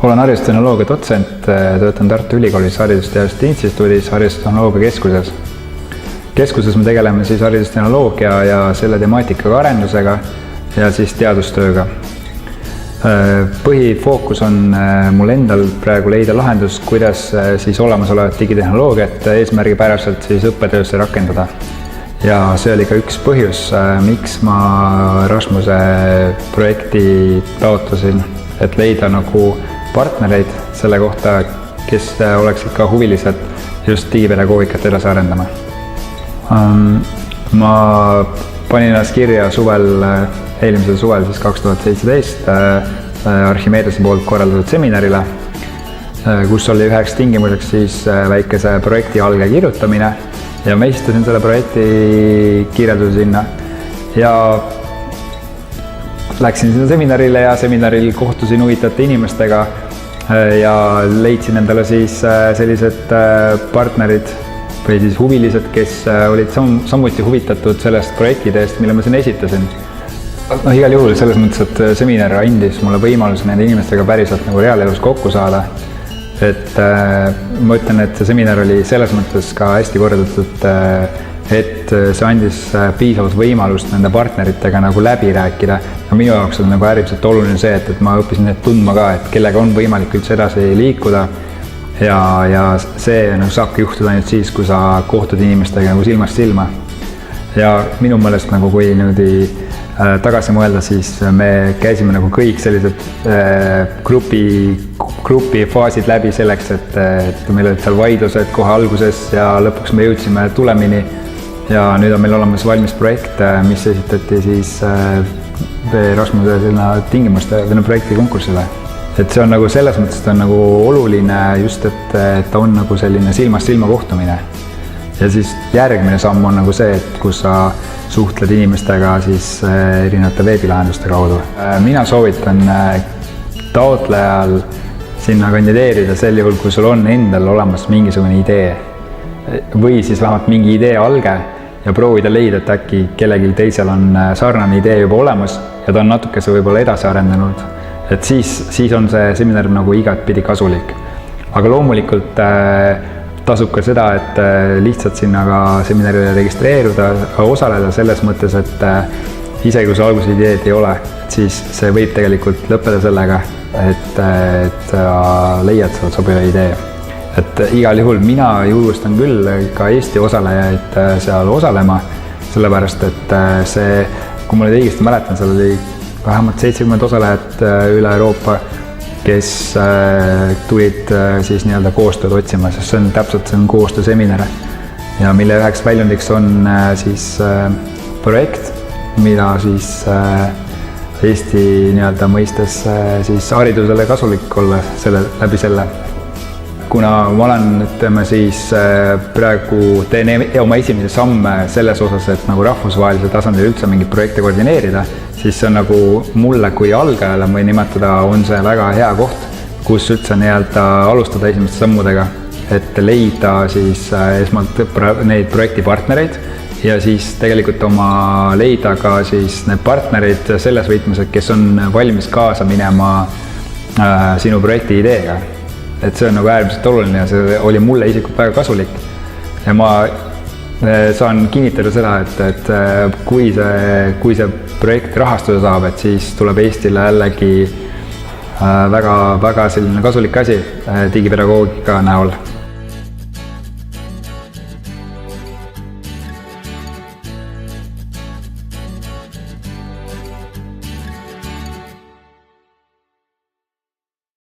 olen haridustehnoloogia dotsent, töötan Tartu Ülikoolis Haridusteaduste Instituudis Haridustehnoloogia keskuses. Keskuses me tegeleme siis haridustehnoloogia ja selle temaatikaga arendusega ja siis teadustööga. Põhifookus on mul endal praegu leida lahendus, kuidas siis olemasolevat digitehnoloogiat eesmärgipäraselt siis õppetöösse rakendada. Ja see oli ka üks põhjus, miks ma Rasmuse projekti taotlesin, et leida nagu partnereid selle kohta, kes oleksid ka huvilised just digipedagoogikat edasi arendama. Ma panin ennast kirja eelmisel suvel siis 2017 Archimedese poolt korraldatud seminarile, kus oli üheks tingimuseks siis väikese projekti alge kirjutamine ja ma esitasin selle projekti kirjelduse sinna ja läksin sinna seminarile ja seminaril kohtusin huvitavate inimestega ja leidsin endale siis sellised partnerid või siis huvilised, kes olid samuti huvitatud sellest projektidest, mille ma siin esitasin. Igal juhul selles mõttes, et seminar andis mulle võimaluse nende inimestega päriselt nagu reaalelus kokku saada. Et ma ütlen, et see seminar oli selles mõttes ka hästi korraldatud, et see andis piisavalt võimalust nende partneritega nagu läbi rääkida. Ja minu jaoks on nagu äärmiselt oluline see, et ma õppisin neid tundma ka, et kellega on võimalik üldse edasi liikuda. Ja see saabki juhtuda ainult siis, kui sa kohtud inimestega nagu silmast silma. Ja minu meelest nagu kui niimoodi tagasi mõelda, siis me käisime nagu kõik sellised grupi faasid läbi selleks, et meil olid seal vaidlused kohe alguses ja lõpuks me jõudsime tulemini ja nüüd on meil olemas valmis projekt, mis esitati siis Rasmuse tingimuste või projekti konkursile. Et see on nagu selles mõttes, et on nagu oluline just, et ta on nagu selline silmast silma kohtumine. Ja siis järgmine samm on nagu see, et kus sa suhtled inimestega siis erinevate veebilahenduste kaudu. Mina soovitan taotlejal sinna kandideerida sel juhul, kui sul on endal olemas mingisugune idee või siis vähemalt mingi idee alge ja proovida leida, et äkki kellelgi teisel on sarnane idee juba olemas ja ta on natukese võib-olla edasi arendanud. Et siis on see seminar nagu igatpidi kasulik. Aga loomulikult tasub ka seda, et lihtsalt sinna ka seminarile registreeruda, osaleda selles mõttes, et isegi kui sul alguses ideed ei ole, siis see võib tegelikult lõppeda sellega, et leiad sealt sobiva idee. Et igal juhul mina julgustan küll ka Eesti osalejaid seal osalema, sellepärast, et see, kui ma nüüd õigesti mäletan, seal oli vähemalt 70 osalejat üle Euroopa, kes tulid siis nii-öelda koostööd otsima, sest see on täpselt koostööseminar ja mille üheks väljundiks on siis projekt, mida siis Eesti nii-öelda mõistes siis haridusele kasulik olla läbi selle. Kuna ma olen, siis praegu teen oma esimese samme selles osas, et nagu rahvusvahelisel tasandil üldse mingit projekte koordineerida, siis see on nagu mulle kui algajale, ma võin nimetada, on see väga hea koht, kus üldse nii-öelda alustada esimeste sammudega, et leida siis esmalt neid projektipartnereid ja siis tegelikult leida ka siis need partnerid selles võitmes, kes on valmis kaasa minema sinu projekti ideega. Et see on nagu äärmiselt oluline ja see oli mulle isiklikult väga kasulik. Ja ma saan kinnitada seda, et kui see projekt rahastada saab, et siis tuleb Eestile jällegi väga selline kasulik asi digipedagoogika näol.